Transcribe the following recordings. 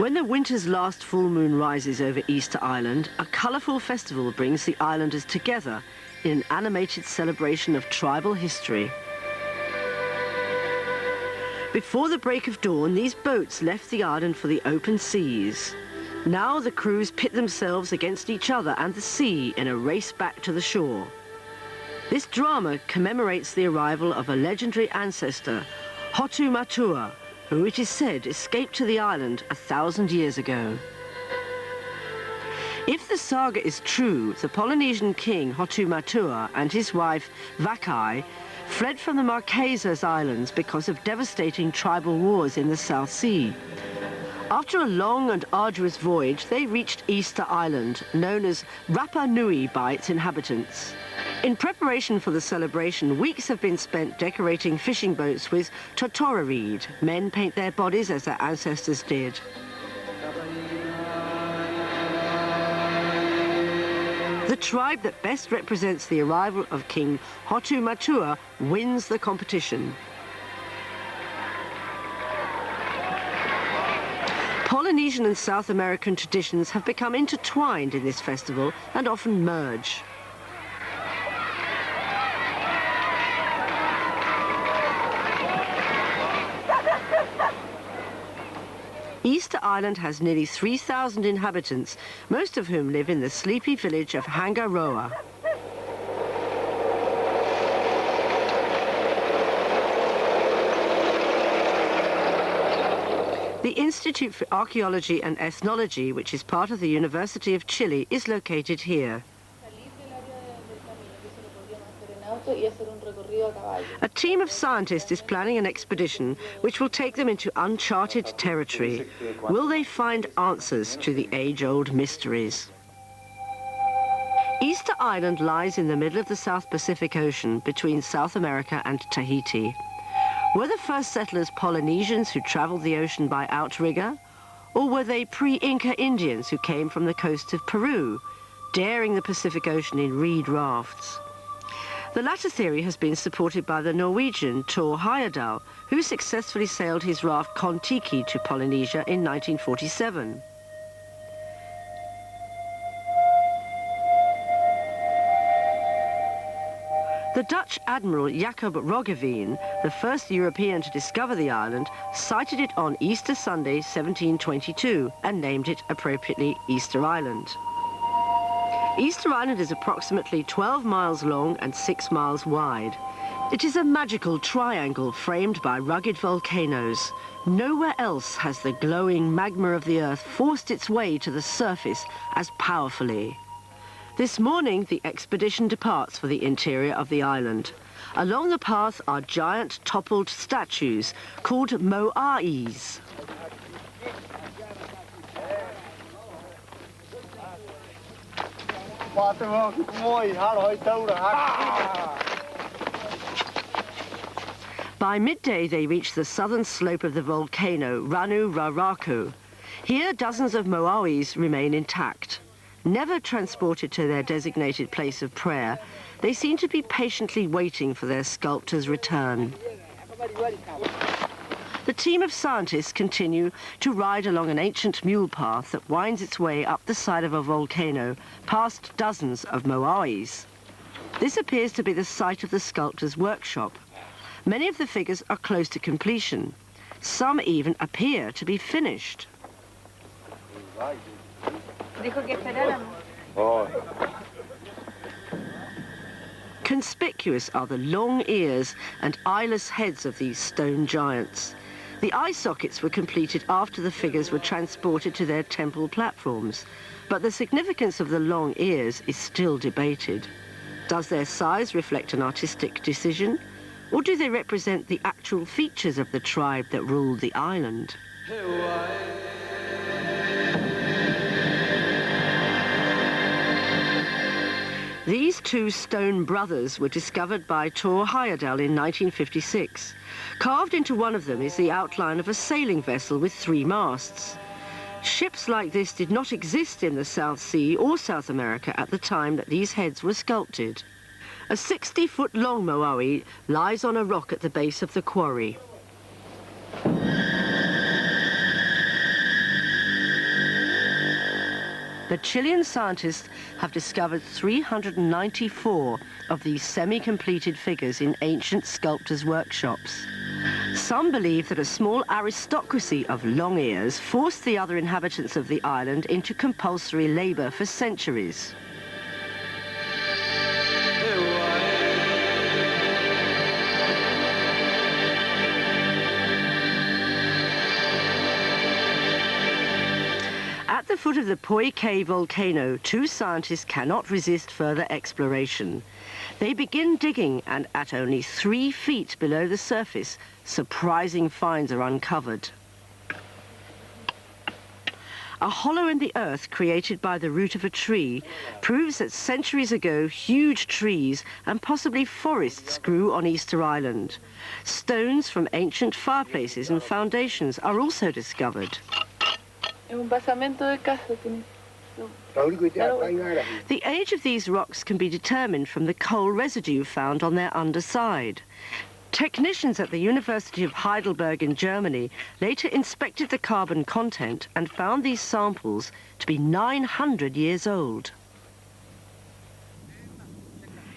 When the winter's last full moon rises over Easter Island, a colourful festival brings the islanders together in an animated celebration of tribal history. Before the break of dawn, these boats left the island for the open seas. Now the crews pit themselves against each other and the sea in a race back to the shore. This drama commemorates the arrival of a legendary ancestor, Hotu Matua, who it is said escaped to the island 1,000 years ago. If the saga is true, the Polynesian king Hotu Matua and his wife Vakai fled from the Marquesas Islands because of devastating tribal wars in the South Sea. After a long and arduous voyage, they reached Easter Island, known as Rapa Nui by its inhabitants. In preparation for the celebration, weeks have been spent decorating fishing boats with totora reed. Men paint their bodies as their ancestors did. The tribe that best represents the arrival of King Hotu Matua wins the competition. Polynesian and South American traditions have become intertwined in this festival and often merge. Easter Island has nearly 3,000 inhabitants, most of whom live in the sleepy village of Hangaroa. The Institute for Archaeology and Ethnology, which is part of the University of Chile, is located here. A team of scientists is planning an expedition which will take them into uncharted territory. Will they find answers to the age-old mysteries? Easter Island lies in the middle of the South Pacific Ocean between South America and Tahiti. Were the first settlers Polynesians who traveled the ocean by outrigger? Or were they pre-Inca Indians who came from the coast of Peru, daring the Pacific Ocean in reed rafts? The latter theory has been supported by the Norwegian Thor Heyerdahl, who successfully sailed his raft Kon-Tiki to Polynesia in 1947. The Dutch Admiral Jacob Roggeveen, the first European to discover the island, sighted it on Easter Sunday 1722 and named it appropriately Easter Island. Easter Island is approximately 12 miles long and 6 miles wide. It is a magical triangle framed by rugged volcanoes. Nowhere else has the glowing magma of the earth forced its way to the surface as powerfully. This morning, the expedition departs for the interior of the island. Along the path are giant toppled statues called moais. By midday, they reach the southern slope of the volcano, Ranu Raraku. Here, dozens of moais remain intact. Never transported to their designated place of prayer, they seem to be patiently waiting for their sculptor's return. The team of scientists continue to ride along an ancient mule path that winds its way up the side of a volcano, past dozens of moais. This appears to be the site of the sculptor's workshop. Many of the figures are close to completion. Some even appear to be finished. Conspicuous are the long ears and eyeless heads of these stone giants. The eye sockets were completed after the figures were transported to their temple platforms, but the significance of the long ears is still debated. Does their size reflect an artistic decision, or do they represent the actual features of the tribe that ruled the island? These two stone brothers were discovered by Thor Heyerdahl in 1956. Carved into one of them is the outline of a sailing vessel with 3 masts. Ships like this did not exist in the South Sea or South America at the time that these heads were sculpted. A 60-foot-long moai lies on a rock at the base of the quarry. The Chilean scientists have discovered 394 of these semi-completed figures in ancient sculptors' workshops. Some believe that a small aristocracy of long ears forced the other inhabitants of the island into compulsory labor for centuries. At the foot of the Poike volcano, two scientists cannot resist further exploration. They begin digging, and at only 3 feet below the surface, surprising finds are uncovered. A hollow in the earth created by the root of a tree proves that centuries ago huge trees and possibly forests grew on Easter Island. Stones from ancient fireplaces and foundations are also discovered. The age of these rocks can be determined from the coal residue found on their underside. Technicians at the University of Heidelberg in Germany later inspected the carbon content and found these samples to be 900 years old.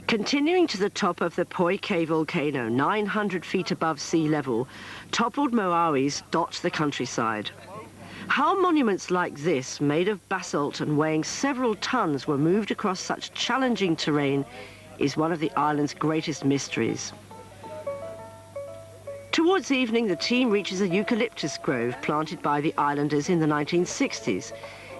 Continuing to the top of the Poike volcano, 900 feet above sea level, toppled moais dot the countryside. How monuments like this, made of basalt and weighing several tons, were moved across such challenging terrain is one of the island's greatest mysteries. Towards evening, the team reaches a eucalyptus grove planted by the islanders in the 1960s.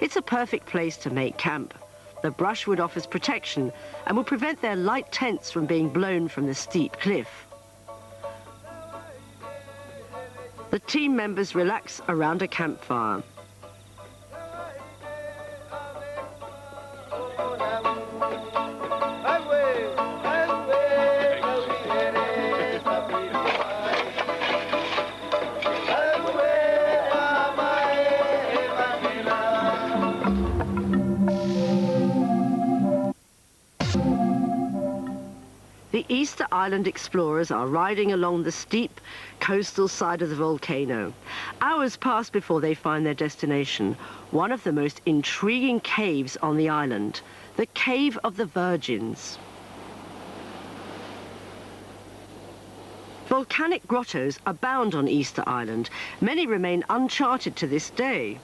It's a perfect place to make camp. The brushwood offers protection and will prevent their light tents from being blown from the steep cliff. The team members relax around a campfire. The Easter Island explorers are riding along the steep coastal side of the volcano. Hours pass before they find their destination, one of the most intriguing caves on the island, the Cave of the Virgins. Volcanic grottos abound on Easter Island. Many remain uncharted to this day.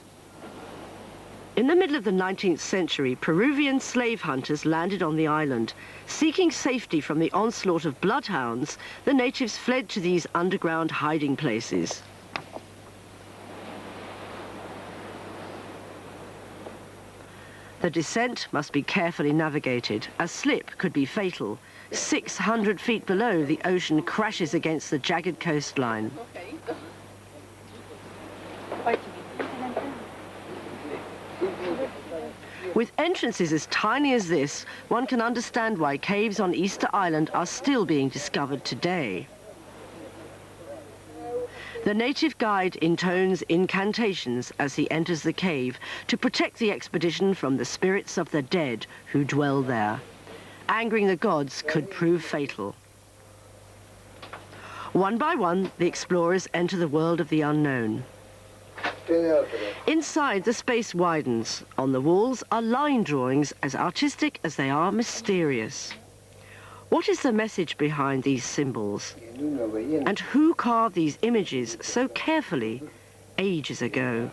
In the middle of the 19th century, Peruvian slave hunters landed on the island. Seeking safety from the onslaught of bloodhounds, the natives fled to these underground hiding places. The descent must be carefully navigated. A slip could be fatal. 600 feet below, the ocean crashes against the jagged coastline. With entrances as tiny as this, one can understand why caves on Easter Island are still being discovered today. The native guide intones incantations as he enters the cave to protect the expedition from the spirits of the dead who dwell there. Angering the gods could prove fatal. One by one, the explorers enter the world of the unknown. Inside, the space widens. On the walls are line drawings as artistic as they are mysterious. What is the message behind these symbols? And who carved these images so carefully ages ago?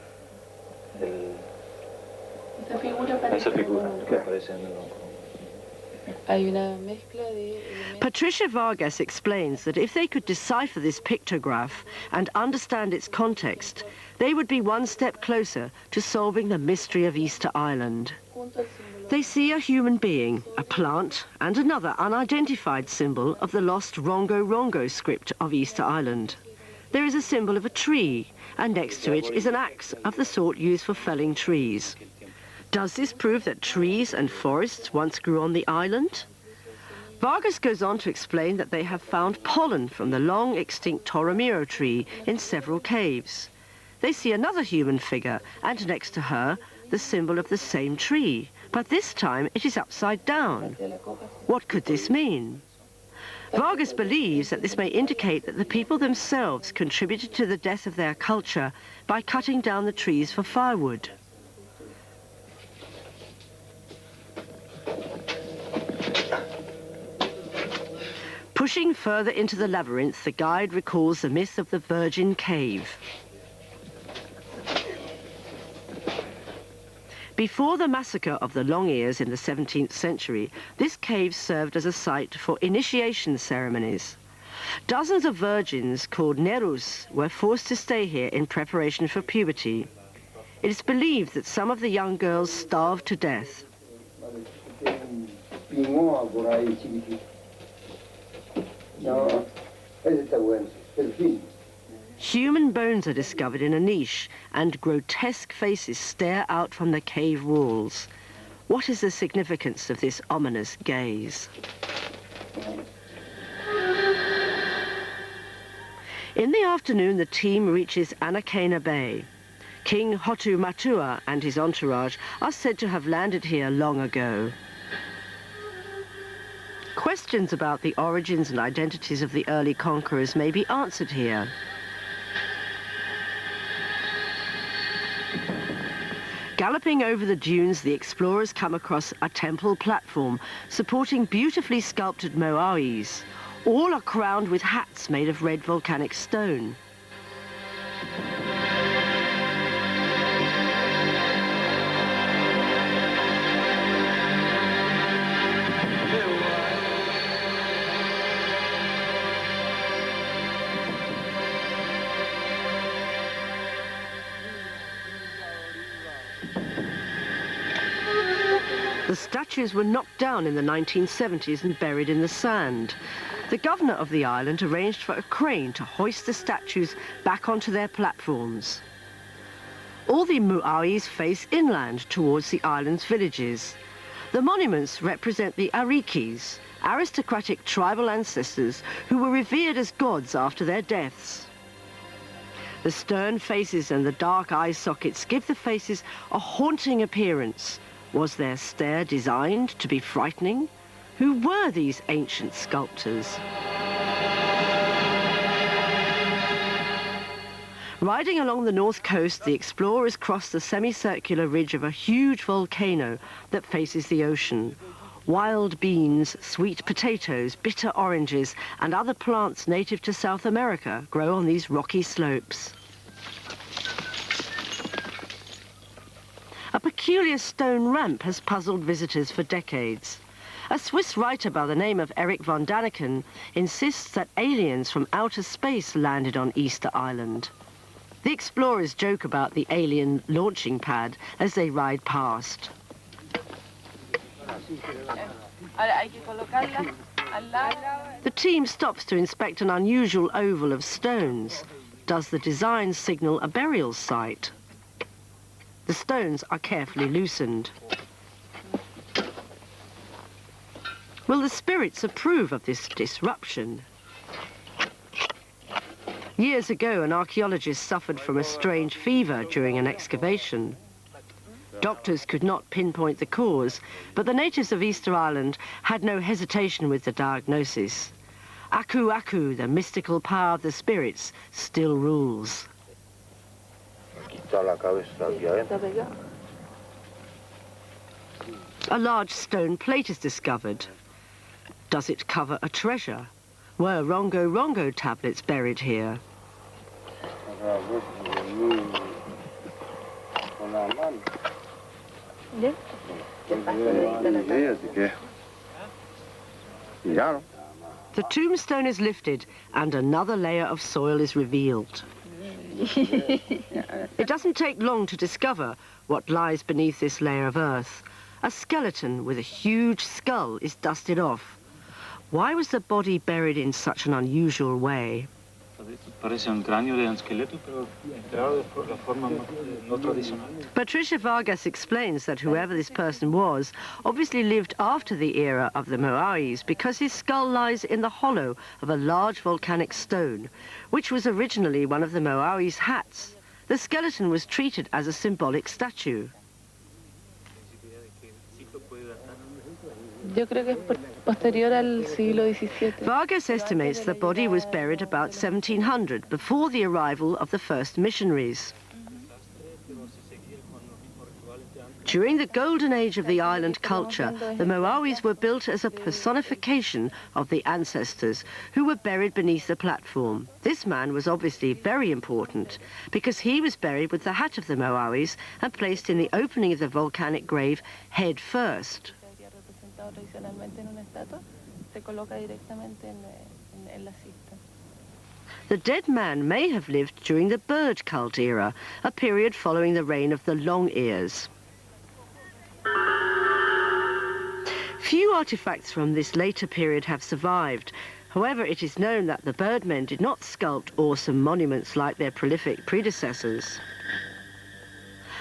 Patricia Vargas explains that if they could decipher this pictograph and understand its context, they would be one step closer to solving the mystery of Easter Island. They see a human being, a plant, and another unidentified symbol of the lost Rongo-Rongo script of Easter Island. There is a symbol of a tree, and next to it is an axe of the sort used for felling trees. Does this prove that trees and forests once grew on the island? Vargas goes on to explain that they have found pollen from the long-extinct Toromiro tree in several caves. They see another human figure, and next to her, the symbol of the same tree, but this time it is upside down. What could this mean? Vargas believes that this may indicate that the people themselves contributed to the death of their culture by cutting down the trees for firewood. Pushing further into the labyrinth, the guide recalls the myth of the Virgin Cave. Before the massacre of the Long Ears in the 17th century, this cave served as a site for initiation ceremonies. Dozens of virgins called nerus were forced to stay here in preparation for puberty. It is believed that some of the young girls starved to death. Human bones are discovered in a niche, and grotesque faces stare out from the cave walls. What is the significance of this ominous gaze? In the afternoon, the team reaches Anakena Bay. King Hotu Matua and his entourage are said to have landed here long ago. Questions about the origins and identities of the early conquerors may be answered here. Galloping over the dunes, the explorers come across a temple platform supporting beautifully sculpted moais. All are crowned with hats made of red volcanic stone. The statues were knocked down in the 1970s and buried in the sand. The governor of the island arranged for a crane to hoist the statues back onto their platforms. All the moais face inland towards the island's villages. The monuments represent the Arikis, aristocratic tribal ancestors who were revered as gods after their deaths. The stern faces and the dark eye sockets give the faces a haunting appearance. Was their stare designed to be frightening? Who were these ancient sculptors? Riding along the north coast, the explorers cross the semicircular ridge of a huge volcano that faces the ocean. Wild beans, sweet potatoes, bitter oranges, and other plants native to South America grow on these rocky slopes. A peculiar stone ramp has puzzled visitors for decades. A Swiss writer by the name of Eric von Daniken insists that aliens from outer space landed on Easter Island. The explorers joke about the alien launching pad as they ride past. The team stops to inspect an unusual oval of stones. Does the design signal a burial site? The stones are carefully loosened. Will the spirits approve of this disruption? Years ago, an archaeologist suffered from a strange fever during an excavation. Doctors could not pinpoint the cause, but the natives of Easter Island had no hesitation with the diagnosis. Aku Aku, the mystical power of the spirits, still rules. A large stone plate is discovered. Does it cover a treasure? Were Rongo Rongo tablets buried here? The tombstone is lifted and another layer of soil is revealed. It doesn't take long to discover what lies beneath this layer of earth. A skeleton with a huge skull is dusted off. Why was the body buried in such an unusual way? Patricia Vargas explains that whoever this person was obviously lived after the era of the moais because his skull lies in the hollow of a large volcanic stone, which was originally one of the moais' hats. The skeleton was treated as a symbolic statue. Vargas estimates the body was buried about 1700, before the arrival of the first missionaries. During the golden age of the island culture, the Moawis were built as a personification of the ancestors who were buried beneath the platform. This man was obviously very important because he was buried with the hat of the Moawis and placed in the opening of the volcanic grave head first. The dead man may have lived during the bird cult era, a period following the reign of the long ears. Few artifacts from this later period have survived. However, it is known that the birdmen did not sculpt awesome monuments like their prolific predecessors.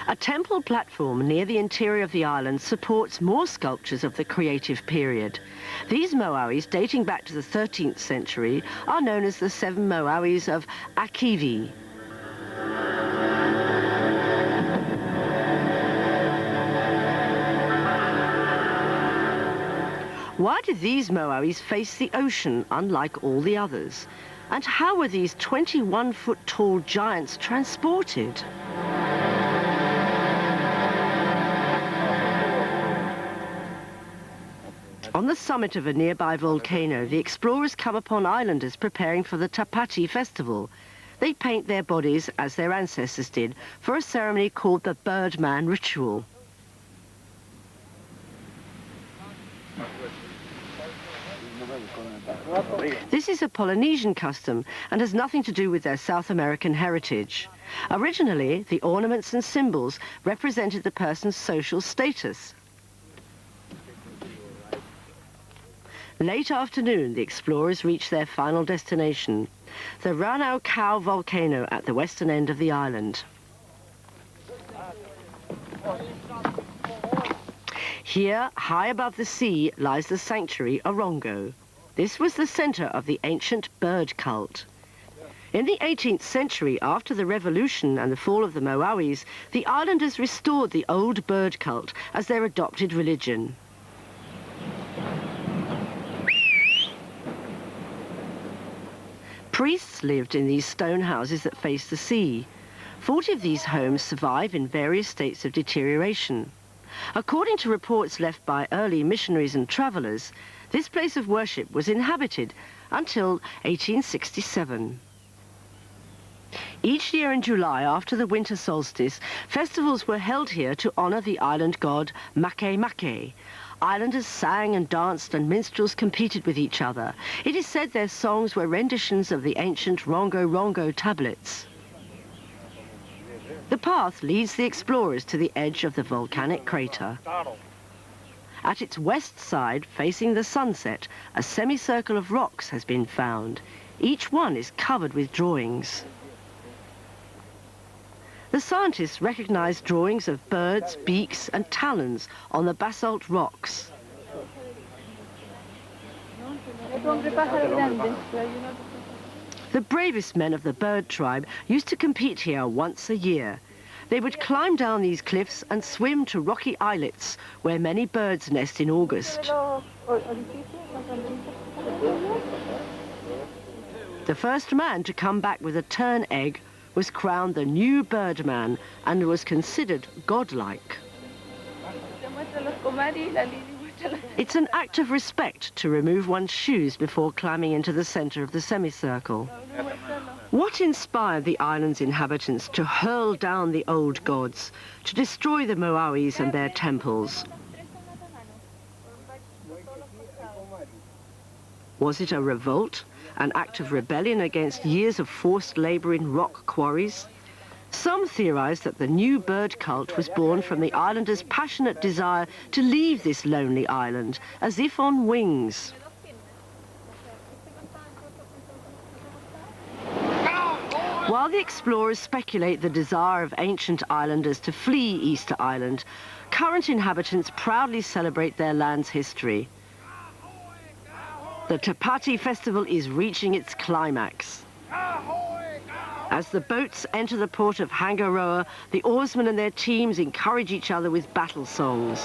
A temple platform near the interior of the island supports more sculptures of the creative period. These Moawis, dating back to the 13th century, are known as the 7 Moawis of Akivi. Why did these Moawis face the ocean, unlike all the others? And how were these 21-foot-tall giants transported? On the summit of a nearby volcano, the explorers come upon islanders preparing for the Tapati festival. They paint their bodies, as their ancestors did, for a ceremony called the Birdman Ritual. This is a Polynesian custom and has nothing to do with their South American heritage. Originally, the ornaments and symbols represented the person's social status. Late afternoon, the explorers reached their final destination, the Ranau Kau volcano at the western end of the island. Here, high above the sea, lies the sanctuary Orongo. This was the center of the ancient bird cult. In the 18th century, after the revolution and the fall of the Moawis, the islanders restored the old bird cult as their adopted religion. Priests lived in these stone houses that face the sea. 40 of these homes survive in various states of deterioration. According to reports left by early missionaries and travelers, this place of worship was inhabited until 1867. Each year in July, after the winter solstice, festivals were held here to honor the island god Make Make. Islanders sang and danced and minstrels competed with each other. It is said their songs were renditions of the ancient Rongo Rongo tablets. The path leads the explorers to the edge of the volcanic crater. At its west side, facing the sunset, a semicircle of rocks has been found. Each one is covered with drawings. The scientists recognized drawings of birds, beaks and talons on the basalt rocks. The bravest men of the bird tribe used to compete here once a year. They would climb down these cliffs and swim to rocky islets where many birds nest in August. The first man to come back with a tern egg was crowned the new Birdman and was considered godlike. It's an act of respect to remove one's shoes before climbing into the center of the semicircle. What inspired the island's inhabitants to hurl down the old gods, to destroy the Moawis and their temples? Was it a revolt, an act of rebellion against years of forced labor in rock quarries? Some theorize that the new bird cult was born from the islanders' passionate desire to leave this lonely island, as if on wings. While the explorers speculate the desire of ancient islanders to flee Easter Island, current inhabitants proudly celebrate their land's history. The Tapati festival is reaching its climax. As the boats enter the port of Hangaroa, the oarsmen and their teams encourage each other with battle songs.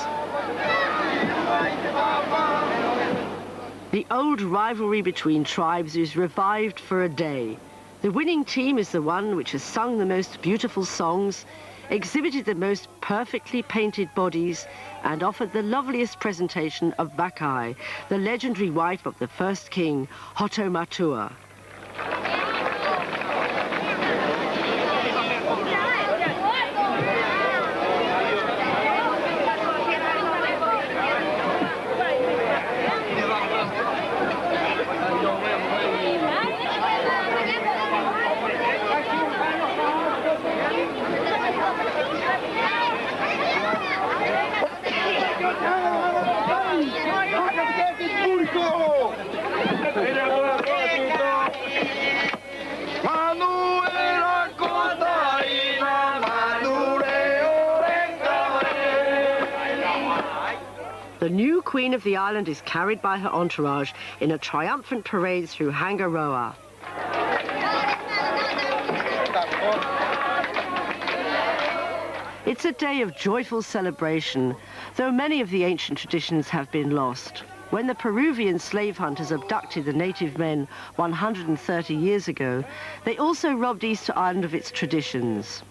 The old rivalry between tribes is revived for a day. The winning team is the one which has sung the most beautiful songs. exhibited the most perfectly painted bodies, and offered the loveliest presentation of Bacchae, the legendary wife of the first king, Hotomatua. The new queen of the island is carried by her entourage in a triumphant parade through Hangaroa. It's a day of joyful celebration, though many of the ancient traditions have been lost. When the Peruvian slave hunters abducted the native men 130 years ago, they also robbed Easter Island of its traditions.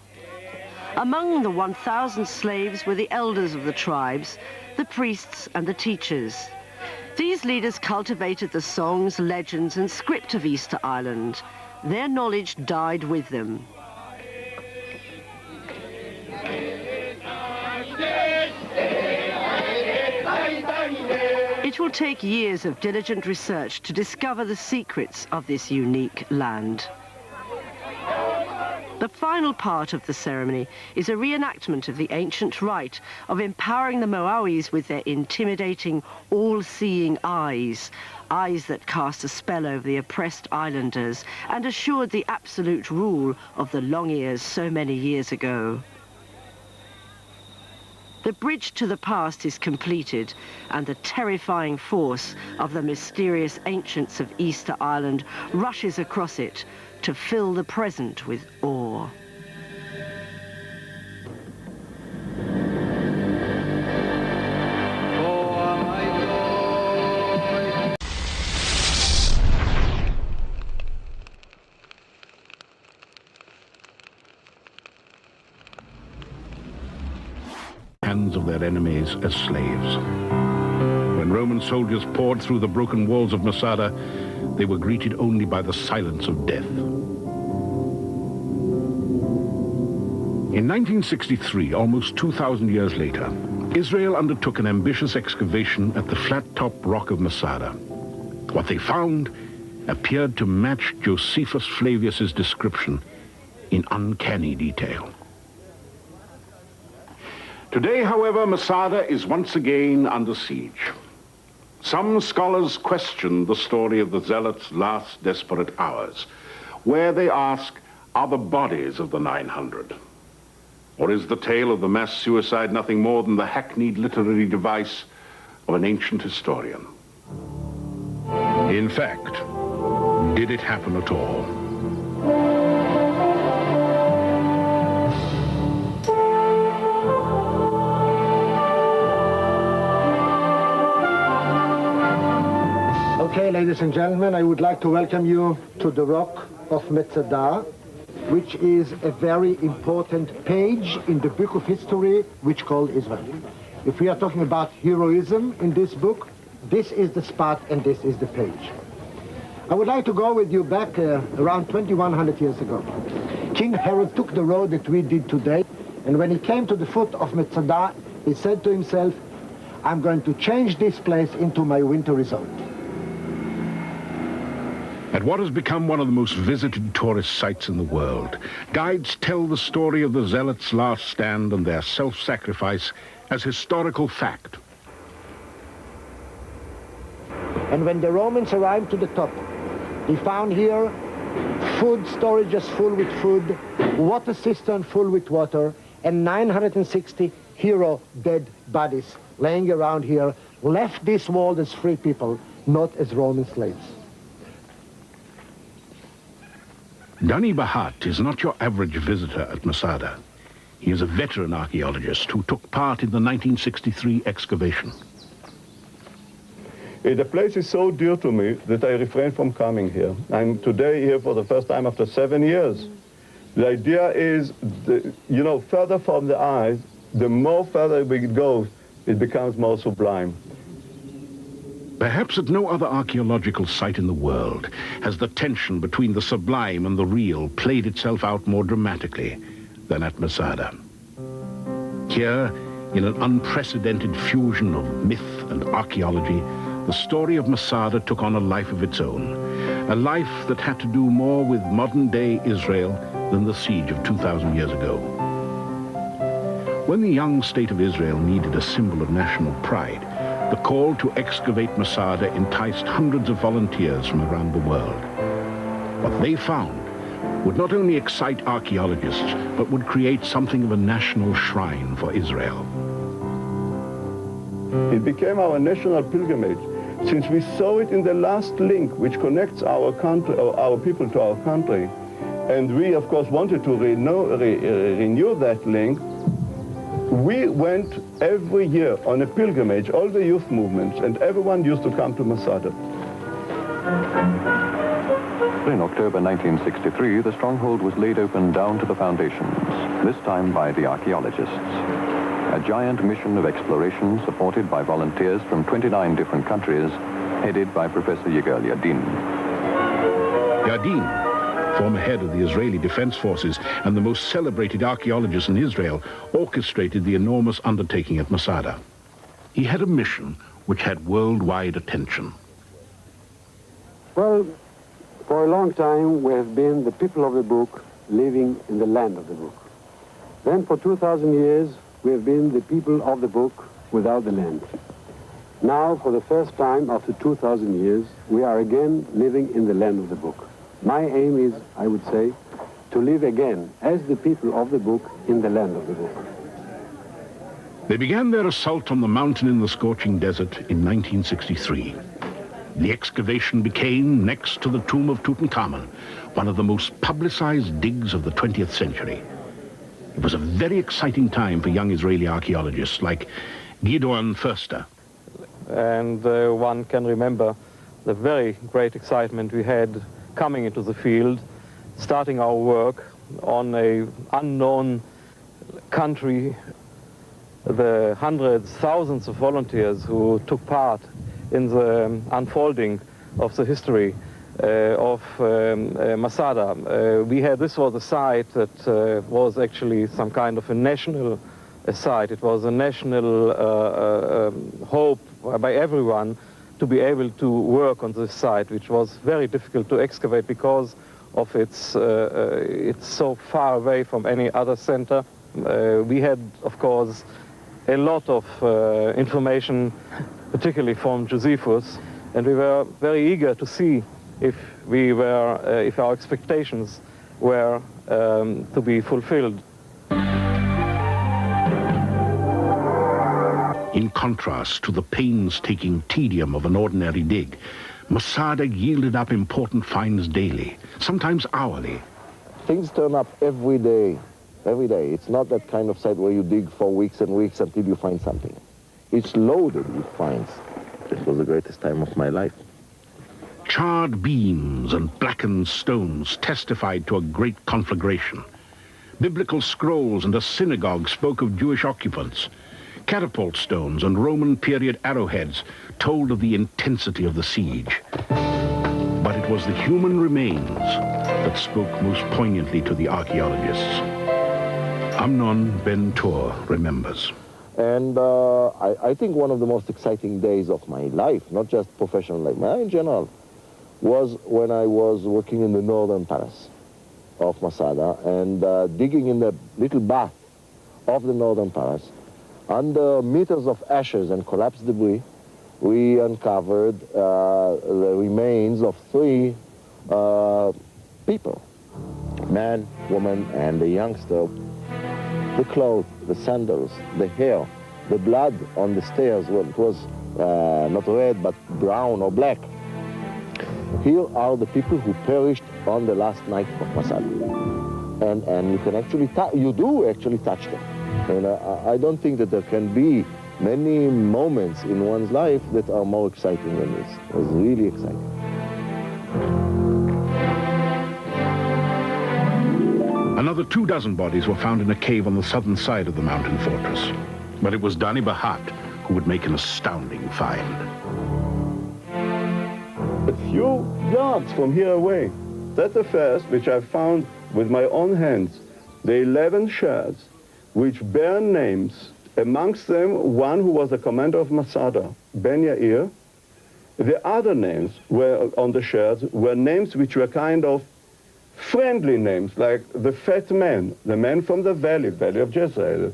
Among the 1,000 slaves were the elders of the tribes, the priests and the teachers. These leaders cultivated the songs, legends and script of Easter Island. Their knowledge died with them. It will take years of diligent research to discover the secrets of this unique land. The final part of the ceremony is a reenactment of the ancient rite of empowering the Moais with their intimidating, all-seeing eyes, eyes that cast a spell over the oppressed islanders and assured the absolute rule of the long ears so many years ago. The bridge to the past is completed, and the terrifying force of the mysterious ancients of Easter Island rushes across it to fill the present with awe. Hands of their enemies as slaves. When Roman soldiers poured through the broken walls of Masada, they were greeted only by the silence of death. In 1963, almost 2,000 years later, Israel undertook an ambitious excavation at the flat-top rock of Masada. What they found appeared to match Josephus Flavius's description in uncanny detail. Today, however, Masada is once again under siege. Some scholars question the story of the Zealots' last desperate hours, where they ask, are the bodies of the 900? Or is the tale of the mass suicide nothing more than the hackneyed literary device of an ancient historian? In fact, did it happen at all? Okay, ladies and gentlemen, I would like to welcome you to the Rock of Masada, which is a very important page in the book of history which called Israel. If we are talking about heroism in this book, this is the spot and this is the page. I would like to go with you back around 2,100 years ago. King Herod took the road that we did today, and when he came to the foot of Masada, he said to himself, I'm going to change this place into my winter resort. At what has become one of the most visited tourist sites in the world, guides tell the story of the Zealots' last stand and their self-sacrifice as historical fact. And when the Romans arrived to the top, they found here food storages full with food, water cistern full with water, and 960 hero dead bodies laying around here, left this world as free people, not as Roman slaves. Dani Bahat is not your average visitor at Masada. He is a veteran archaeologist who took part in the 1963 excavation. The place is so dear to me that I refrain from coming here. I'm today here for the first time after 7 years. The idea is, further from the eyes, the more further it goes, it becomes more sublime. Perhaps at no other archaeological site in the world has the tension between the sublime and the real played itself out more dramatically than at Masada. Here, in an unprecedented fusion of myth and archaeology, the story of Masada took on a life of its own, a life that had to do more with modern-day Israel than the siege of 2,000 years ago. When the young state of Israel needed a symbol of national pride, the call to excavate Masada enticed hundreds of volunteers from around the world. What they found would not only excite archaeologists, but would create something of a national shrine for Israel. It became our national pilgrimage, since we saw it in the last link which connects our country, or our people to our country. And we, of course, wanted to renew that link. We went every year on a pilgrimage, all the youth movements, and everyone used to come to Masada. In October 1963, the stronghold was laid open down to the foundations, this time by the archaeologists. A giant mission of exploration supported by volunteers from 29 different countries, headed by Professor Yigal Yadin. Yadin, former head of the Israeli Defense Forces and the most celebrated archaeologist in Israel, orchestrated the enormous undertaking at Masada. He had a mission which had worldwide attention. Well, for a long time we have been the people of the book living in the land of the book. Then for 2,000 years we have been the people of the book without the land. Now, for the first time after 2,000 years, we are again living in the land of the book. My aim is, I would say, to live again as the people of the book in the land of the book. They began their assault on the mountain in the scorching desert in 1963. The excavation became, next to the tomb of Tutankhamun, one of the most publicized digs of the 20th century. It was a very exciting time for young Israeli archaeologists like Gideon Förster. And one can remember the very great excitement we had coming into the field, starting our work on an unknown country, the hundreds, thousands of volunteers who took part in the unfolding of the history of Masada. This was a site that was actually some kind of a national site. It was a national hope by everyone to be able to work on this site, which was very difficult to excavate because of it's so far away from any other center. We had, of course, a lot of information, particularly from Josephus, and we were very eager to see if our expectations were to be fulfilled. In contrast to the painstaking tedium of an ordinary dig, Masada yielded up important finds daily, sometimes hourly. Things turn up every day, every day. It's not that kind of site where you dig for weeks and weeks until you find something. It's loaded with finds. This was the greatest time of my life. Charred beams and blackened stones testified to a great conflagration. Biblical scrolls and a synagogue spoke of Jewish occupants. Catapult stones and Roman period arrowheads told of the intensity of the siege. But it was the human remains that spoke most poignantly to the archaeologists. Amnon Ben-Tor remembers. And I think one of the most exciting days of my life, not just professional life, but in general, was when I was working in the northern palace of Masada and digging in the little bath of the northern palace. Under meters of ashes and collapsed debris, we uncovered the remains of 3 people, man, woman, and a youngster. The clothes, the sandals, the hair, the blood on the stairs, well, it was not red, but brown or black. Here are the people who perished on the last night of Masada. And you can actually, you do actually touch them. And I don't think that there can be many moments in one's life that are more exciting than this. It was really exciting. Another 24 bodies were found in a cave on the southern side of the mountain fortress. But it was Dani Bahat who would make an astounding find. A few yards from here away, that's the first which I found with my own hands, the 11 shards, which bear names, amongst them one who was the commander of Masada, Ben Yair. The other names were on the shards were names which were kind of friendly names, like the fat man, the man from the valley of Jezreel,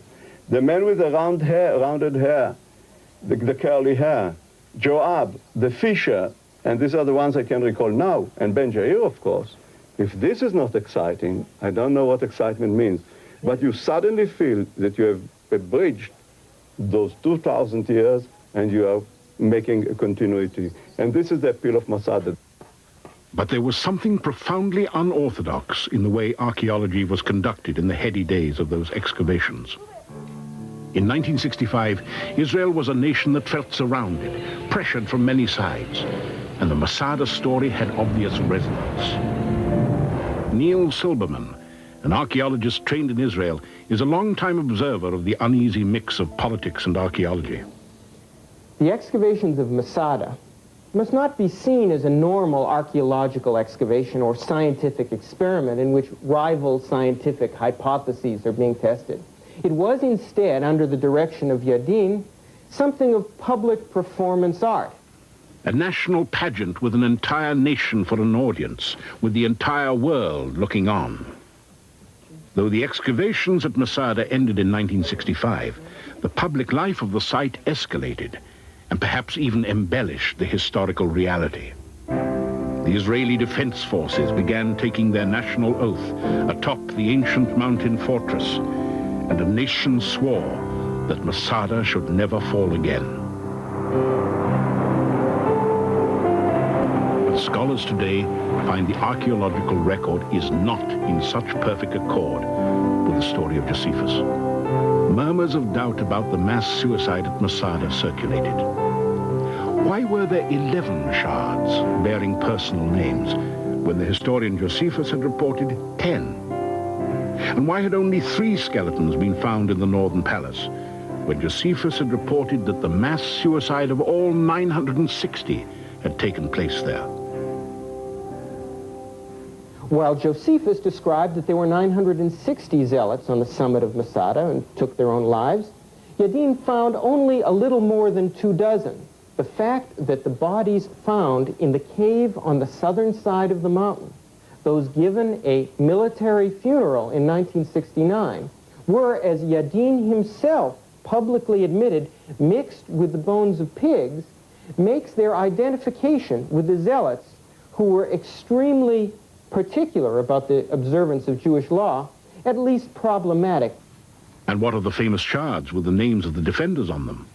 the man with the rounded hair, the curly hair, Joab, the fisher, and these are the ones I can recall now, and Ben Yair, of course. If this is not exciting, I don't know what excitement means, but you suddenly feel that you have abridged those 2,000 years and you are making a continuity. And this is the appeal of Masada. But there was something profoundly unorthodox in the way archaeology was conducted in the heady days of those excavations. In 1965, Israel was a nation that felt surrounded, pressured from many sides, and the Masada story had obvious resonance. Neil Silberman, an archaeologist trained in Israel, is a long-time observer of the uneasy mix of politics and archaeology. The excavations of Masada must not be seen as a normal archaeological excavation or scientific experiment in which rival scientific hypotheses are being tested. It was instead, under the direction of Yadin, something of public performance art. A national pageant with an entire nation for an audience, with the entire world looking on. Though the excavations at Masada ended in 1965, the public life of the site escalated and perhaps even embellished the historical reality. The Israeli Defense Forces began taking their national oath atop the ancient mountain fortress, and a nation swore that Masada should never fall again. But scholars today find the archaeological record is not in such perfect accord with the story of Josephus. Murmurs of doubt about the mass suicide at Masada circulated. Why were there 11 shards bearing personal names when the historian Josephus had reported 10? And why had only 3 skeletons been found in the northern palace when Josephus had reported that the mass suicide of all 960 had taken place there? While Josephus described that there were 960 zealots on the summit of Masada and took their own lives, Yadin found only a little more than 24. The fact that the bodies found in the cave on the southern side of the mountain, those given a military funeral in 1969, were, as Yadin himself publicly admitted, mixed with the bones of pigs, makes their identification with the zealots, who were extremely particular about the observance of Jewish law, at least problematic. And what of the famous shards with the names of the defenders on them?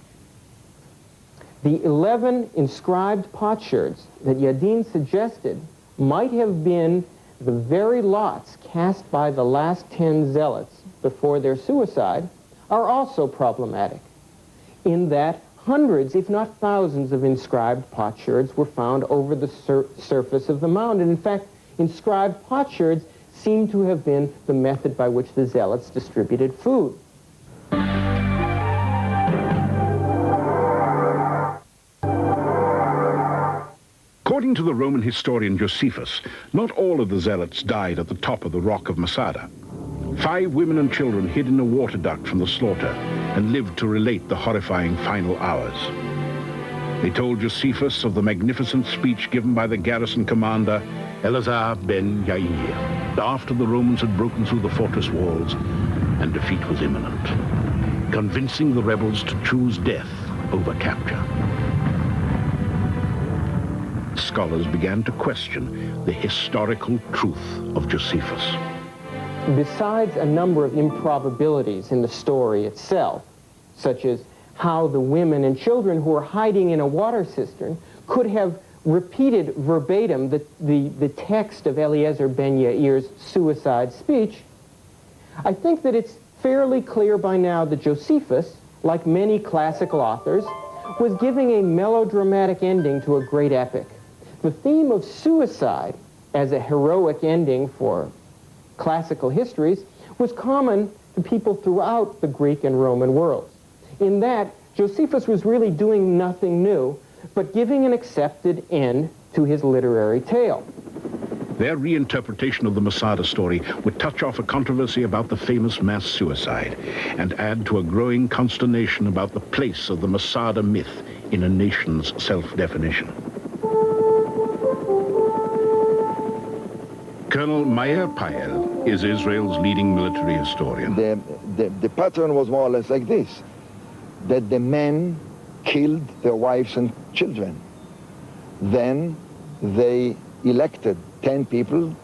The 11 inscribed potsherds that Yadin suggested might have been the very lots cast by the last 10 zealots before their suicide are also problematic, in that hundreds, if not thousands, of inscribed potsherds were found over the surface of the mound. And in fact, inscribed potsherds seem to have been the method by which the zealots distributed food. According to the Roman historian Josephus, not all of the zealots died at the top of the rock of Masada. 5 women and children hid in a water duct from the slaughter and lived to relate the horrifying final hours. They told Josephus of the magnificent speech given by the garrison commander Eleazar ben Yair after the Romans had broken through the fortress walls and defeat was imminent, convincing the rebels to choose death over capture. Scholars began to question the historical truth of Josephus. Besides a number of improbabilities in the story itself, such as how the women and children who were hiding in a water cistern could have repeated verbatim the text of Eliezer ben Yair's suicide speech, I think that it's fairly clear by now that Josephus, like many classical authors, was giving a melodramatic ending to a great epic. The theme of suicide as a heroic ending for classical histories, was common to people throughout the Greek and Roman worlds. In that, Josephus was really doing nothing new, but giving an accepted end to his literary tale. Their reinterpretation of the Masada story would touch off a controversy about the famous mass suicide and add to a growing consternation about the place of the Masada myth in a nation's self-definition. Colonel Meir Payel is Israel's leading military historian. The pattern was more or less like this, that the men killed their wives and children. Then they elected 10 people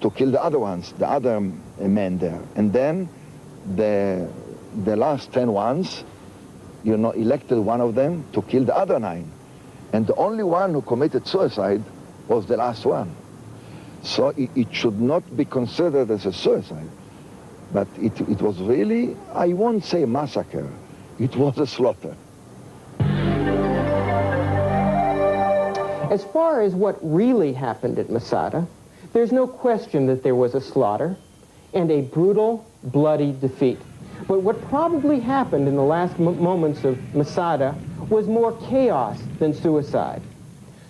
to kill the other ones, the other men there. And then the last 10 ones, elected one of them to kill the other 9. And the only one who committed suicide was the last one. So it should not be considered as a suicide. But it was really, I won't say massacre, it was a slaughter. As far as what really happened at Masada, there's no question that there was a slaughter and a brutal, bloody defeat. But what probably happened in the last moments of Masada was more chaos than suicide.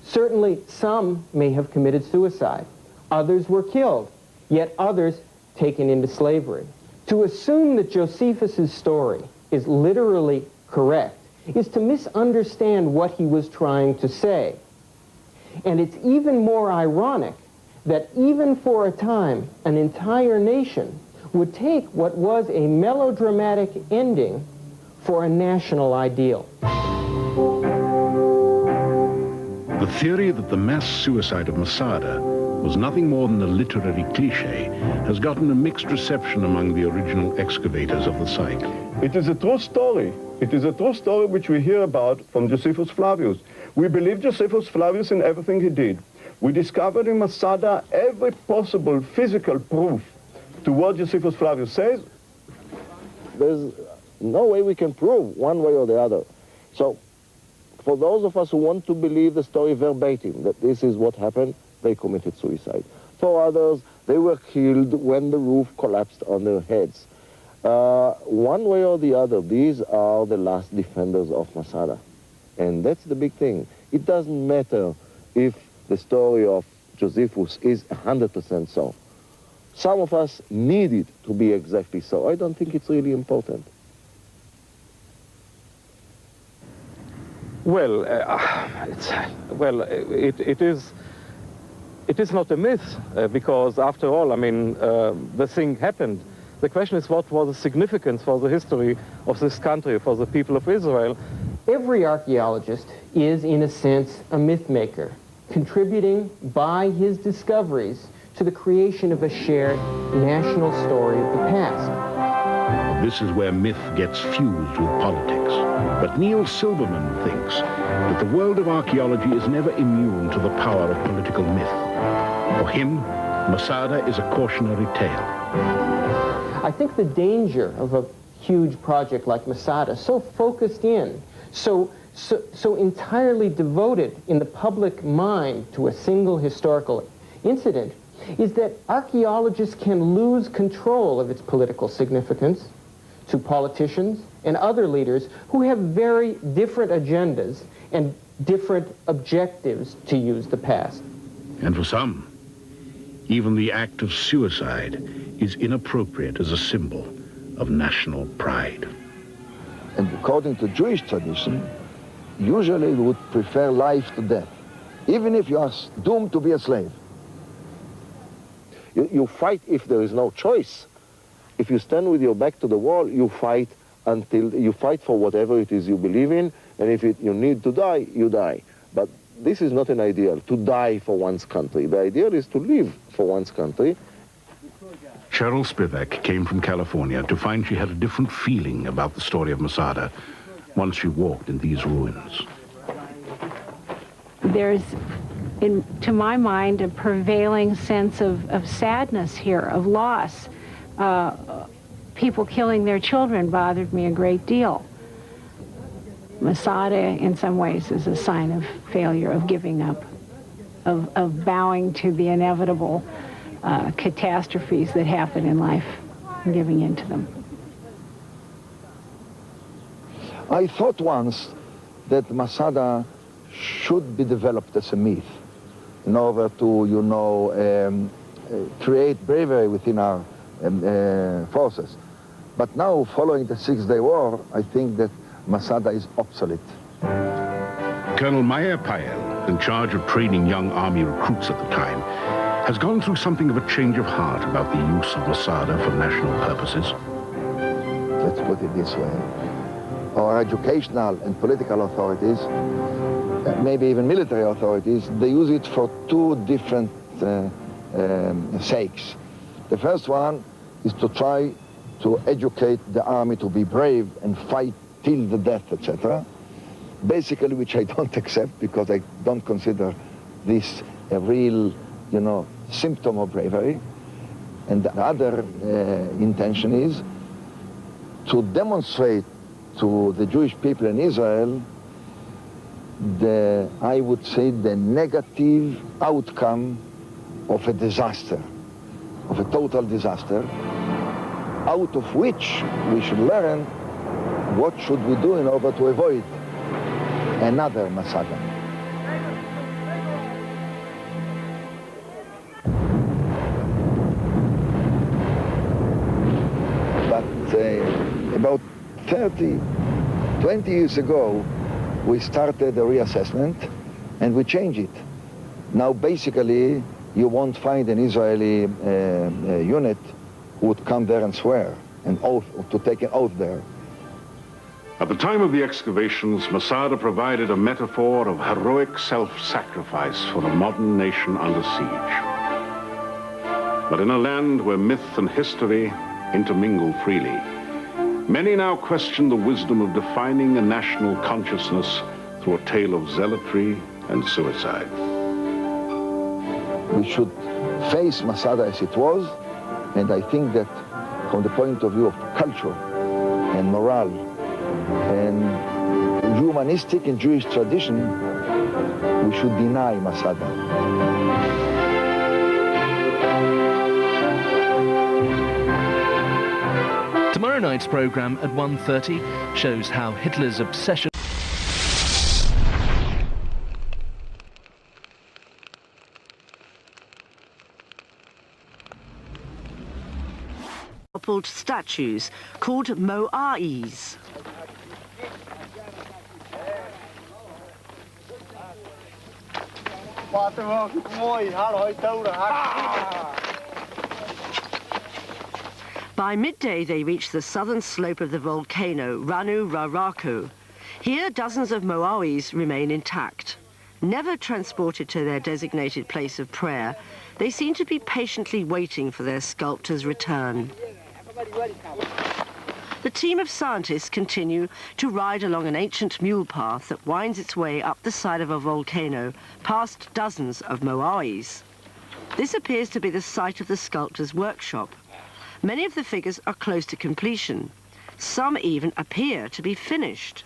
Certainly, some may have committed suicide. Others were killed, yet others taken into slavery. To assume that Josephus's story is literally correct is to misunderstand what he was trying to say. And it's even more ironic that even for a time, an entire nation would take what was a melodramatic ending for a national ideal. The theory that the mass suicide of Masada was nothing more than a literary cliché has gotten a mixed reception among the original excavators of the site. It is a true story. It is a true story which we hear about from Josephus Flavius. We believe Josephus Flavius in everything he did. We discovered in Masada every possible physical proof to what Josephus Flavius says. There's no way we can prove one way or the other. So for those of us who want to believe the story verbatim, that this is what happened, they committed suicide. For others, they were killed when the roof collapsed on their heads. One way or the other, these are the last defenders of Masada. And that's the big thing. It doesn't matter if the story of Josephus is 100% so. Some of us need it to be exactly so. I don't think it's really important. Well, it is not a myth, because after all, I mean, the thing happened. The question is, what was the significance for the history of this country, for the people of Israel? Every archaeologist is, in a sense, a myth maker, contributing by his discoveries to the creation of a shared national story of the past. This is where myth gets fused with politics. But Neil Silberman thinks that the world of archaeology is never immune to the power of political myth. For him, Masada is a cautionary tale. I think the danger of a huge project like Masada, so focused in, so entirely devoted in the public mind to a single historical incident, is that archaeologists can lose control of its political significance to politicians and other leaders who have very different agendas and different objectives to use the past. And for some, even the act of suicide is inappropriate as a symbol of national pride. And according to Jewish tradition, usually we would prefer life to death, even if you are doomed to be a slave. You fight if there is no choice. If you stand with your back to the wall, you fight until you fight for whatever it is you believe in, and if you need to die, you die. But this is not an ideal, to die for one's country. The ideal is to live for one's country. Cheryl Spivak came from California to find she had a different feeling about the story of Masada once she walked in these ruins. There's, to my mind, a prevailing sense of sadness here, of loss. People killing their children bothered me a great deal. Masada, in some ways, is a sign of failure, of giving up, of bowing to the inevitable. catastrophes that happen in life and giving in to them. I thought once that Masada should be developed as a myth in order to, you know, create bravery within our forces. But now, following the Six-Day War, I think that Masada is obsolete. Colonel Meyer Payel, in charge of training young army recruits at the time, has gone through something of a change of heart about the use of Masada for national purposes. Let's put it this way. Our educational and political authorities, maybe even military authorities, they use it for two different sakes. The first one is to try to educate the army to be brave and fight till the death, etc. Basically, which I don't accept because I don't consider this a real, you know, symptom of bravery. And the other intention is to demonstrate to the Jewish people in Israel I would say, the negative outcome of a disaster, of a total disaster, out of which we should learn what should we do in order to avoid another Masada. But about 20 years ago, we started a reassessment and we changed it. Now basically, you won't find an Israeli unit who would come there and swear an oath, to take an oath there. At the time of the excavations, Masada provided a metaphor of heroic self-sacrifice for a modern nation under siege. But in a land where myth and history intermingle freely, many now question the wisdom of defining a national consciousness through a tale of zealotry and suicide. We should face Masada as it was, and I think that from the point of view of culture and morale and humanistic and Jewish tradition, we should deny Masada. Tomorrow night's programme at 1:30 shows how Hitler's obsession toppled statues called moais. By midday, they reached the southern slope of the volcano, Ranu Raraku. Here, dozens of moais remain intact. Never transported to their designated place of prayer, they seem to be patiently waiting for their sculptor's return. The team of scientists continue to ride along an ancient mule path that winds its way up the side of a volcano, past dozens of moais. This appears to be the site of the sculptor's workshop. Many of the figures are close to completion. Some even appear to be finished.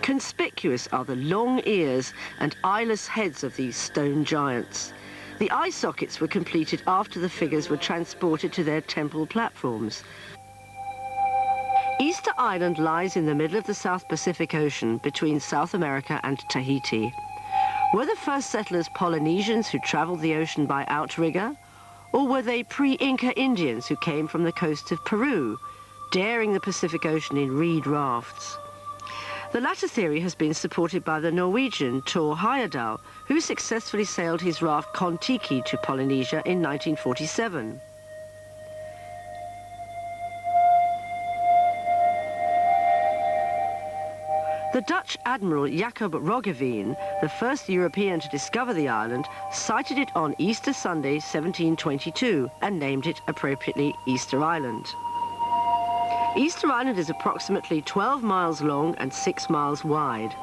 Conspicuous are the long ears and eyeless heads of these stone giants. The eye sockets were completed after the figures were transported to their temple platforms. Easter Island lies in the middle of the South Pacific Ocean between South America and Tahiti. Were the first settlers Polynesians who traveled the ocean by outrigger? Or were they pre-Inca Indians who came from the coast of Peru, daring the Pacific Ocean in reed rafts? The latter theory has been supported by the Norwegian Thor Heyerdahl, who successfully sailed his raft Kon-Tiki to Polynesia in 1947. The Dutch Admiral Jacob Roggeveen, the first European to discover the island, sighted it on Easter Sunday 1722 and named it appropriately Easter Island. Easter Island is approximately 12 miles long and 6 miles wide.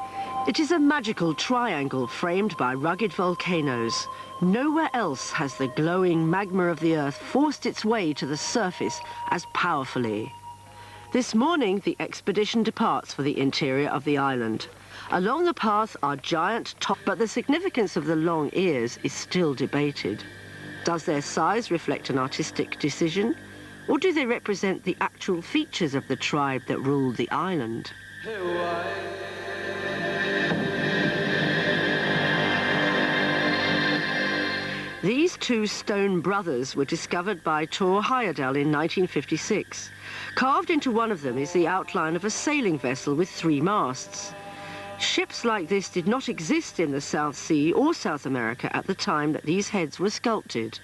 It is a magical triangle framed by rugged volcanoes. Nowhere else has the glowing magma of the earth forced its way to the surface as powerfully. This morning, the expedition departs for the interior of the island. Along the path are giant but the significance of the long ears is still debated. Does their size reflect an artistic decision, or do they represent the actual features of the tribe that ruled the island? These two stone brothers were discovered by Tor Heyerdahl in 1956. Carved into one of them is the outline of a sailing vessel with 3 masts. Ships like this did not exist in the South Sea or South America at the time that these heads were sculpted.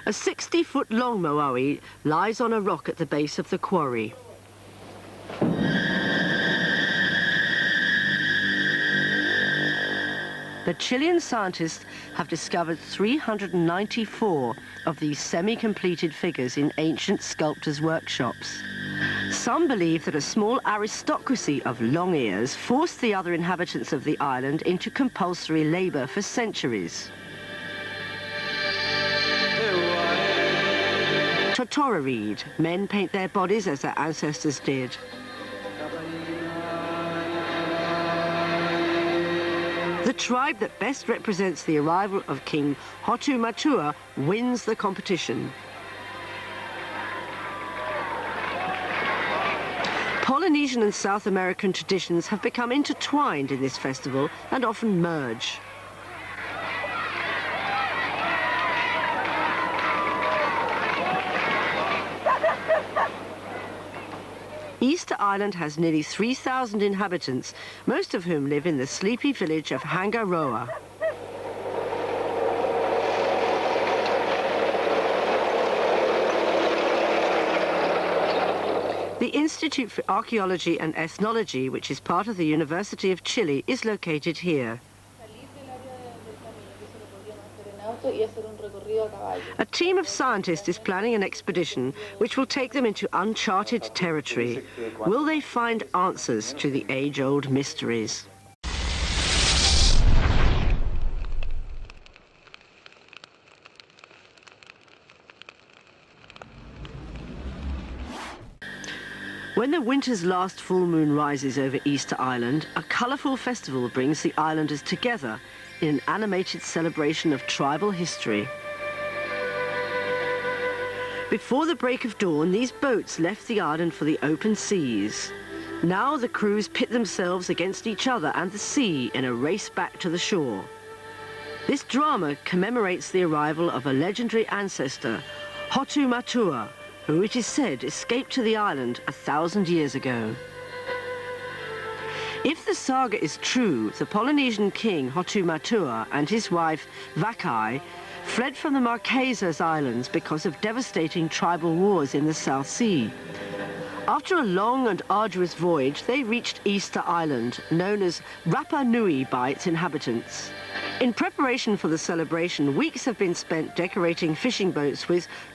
A 60-foot-long moai lies on a rock at the base of the quarry. The Chilean scientists have discovered 394 of these semi-completed figures in ancient sculptors' workshops. Some believe that a small aristocracy of long ears forced the other inhabitants of the island into compulsory labor for centuries. Totora reed. Men paint their bodies as their ancestors did. The tribe that best represents the arrival of King Hotu Matua wins the competition. Polynesian and South American traditions have become intertwined in this festival and often merge. Easter Island has nearly 3,000 inhabitants, most of whom live in the sleepy village of Hangaroa. The Institute for Archaeology and Ethnology, which is part of the University of Chile, is located here. A team of scientists is planning an expedition which will take them into uncharted territory. Will they find answers to the age-old mysteries? When the winter's last full moon rises over Easter Island, a colourful festival brings the islanders together in an animated celebration of tribal history. Before the break of dawn, these boats left the island for the open seas. Now the crews pit themselves against each other and the sea in a race back to the shore. This drama commemorates the arrival of a legendary ancestor, Hotu Matua, who it is said escaped to the island 1,000 years ago. If the saga is true, the Polynesian king Hotu Matua and his wife Vakai fled from the Marquesas Islands because of devastating tribal wars in the South Sea. After a long and arduous voyage, they reached Easter Island, known as Rapa Nui by its inhabitants. In preparation for the celebration, weeks have been spent decorating fishing boats with